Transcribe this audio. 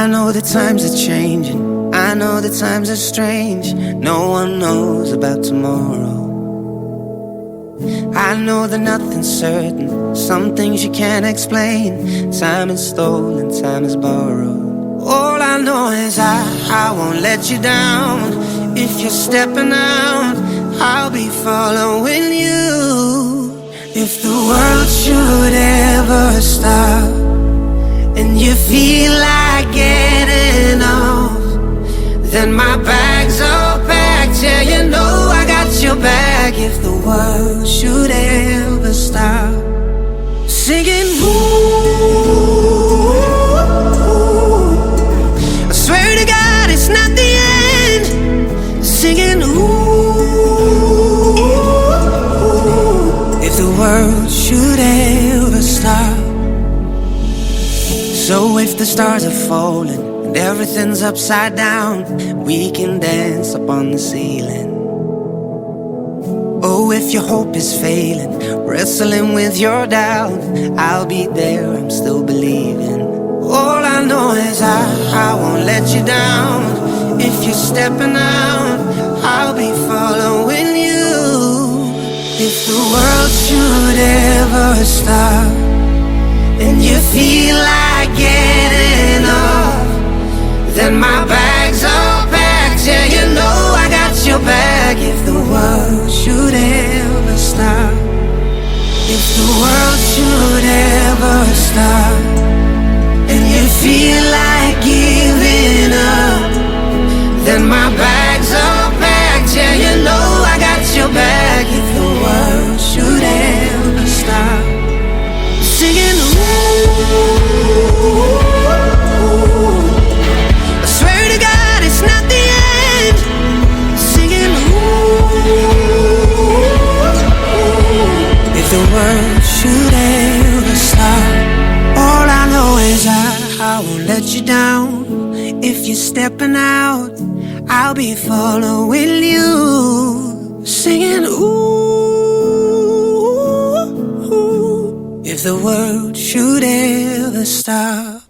I know the times are changing, I know the times are strange. No one knows about tomorrow. I know that nothing's certain, some things you can't explain. Time is stolen, time is borrowed. All I know is I won't let you down. If you're stepping out, I'll be following you. If the world should ever stop and you feel like getting off, then my bag's all packed, yeah, you know I got your back. If the world should ever stop singing, ooh, I swear to God it's not the end. Singing, ooh, if the world should ever stop. So if the stars are falling and everything's upside down, we can dance up on the ceiling. Oh, if your hope is failing, wrestling with your doubt, I'll be there, I'm still believing. All I know is I won't let you down. If you're stepping out, I'll be following you. If the world should ever stop and you feel like getting off, then my bag's all packed, yeah, you know I got your back. If the world should ever stop, if the world should ever stop and you feel like giving up, then my bag's all packed, yeah, you know I got your back. If the world should ever stop singing, ooh, I swear to God it's not the end. Singing, ooh, if the world should ever stop. All I know is I won't let you down. If you're stepping out, I'll be following you. Singing, ooh, if the world should ever stop.